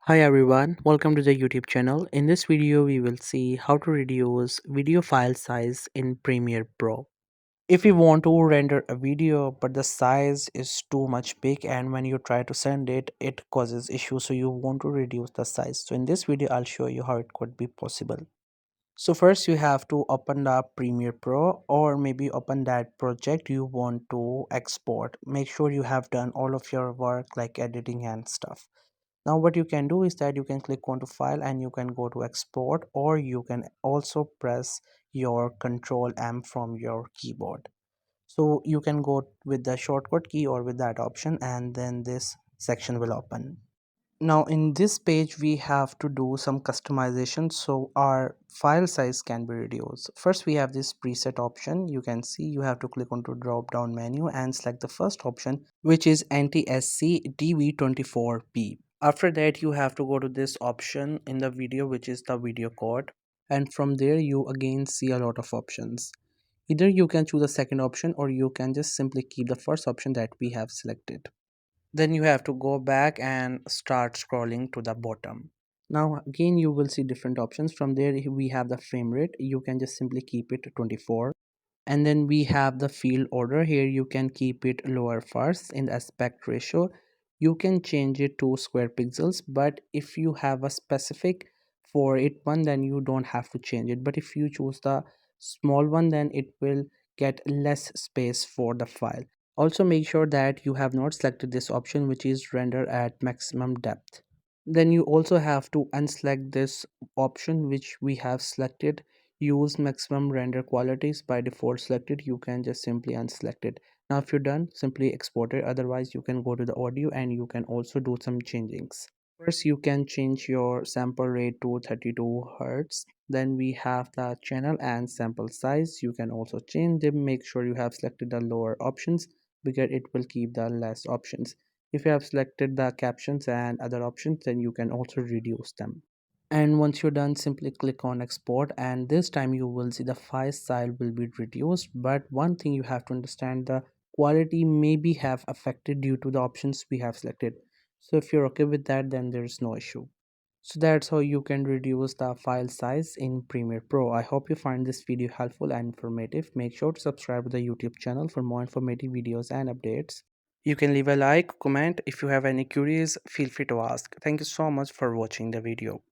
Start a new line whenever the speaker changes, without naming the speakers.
Hi everyone, welcome to the YouTube channel. In this video, we will see how to reduce video file size in Premiere Pro. If you want to render a video but the size is too much big and when you try to send it, it causes issues. So you want to reduce the size. So in this video, I'll show you how it could be possible. So first you have to open the Premiere Pro or maybe open that project you want to export. Make sure you have done all of your work like editing and stuff. Now what you can do is that you can click onto file and you can go to export, or you can also press your control M from your keyboard. So you can go with the shortcut key or with that option, and then this section will open. Now in this page we have to do some customization so our file size can be reduced. First we have this preset option. You can see you have to click onto drop down menu and select the first option, which is NTSC DV24P. After that you have to go to this option in the video, which is the video code, and from there you again see a lot of options. Either you can choose the second option or you can just simply keep the first option that we have selected. Then you have to go back and start scrolling to the bottom. Now again you will see different options. From there we have the frame rate. You can just simply keep it to 24, and then we have the field order. Here you can keep it lower first. In the aspect ratio you can change it to square pixels, but if you have a specific for it one, then you don't have to change it, but if you choose the small one, then it will get less space for the file. Also make sure that you have not selected this option, which is render at maximum depth. Then you also have to unselect this option which we have selected, use maximum render qualities by default selected. You can just simply unselect it. Now if you're done, simply export it. Otherwise you can go to the audio and you can also do some changings. First you can change your sample rate to 32 hertz. Then we have the channel and sample size. You can also change them. Make sure you have selected the lower options because it will keep the less options. If you have selected the captions and other options, then you can also reduce them. And once you're done, simply click on export, and this time you will see the file size will be reduced. But one thing you have to understand, the quality maybe have affected due to the options we have selected. So if you're okay with that, then there's no issue. So that's how you can reduce the file size in Premiere Pro. I hope you find this video helpful and informative. Make sure to subscribe to the YouTube channel for more informative videos and updates. You can leave a like, comment. If you have any queries, feel free to ask. Thank you so much for watching the video.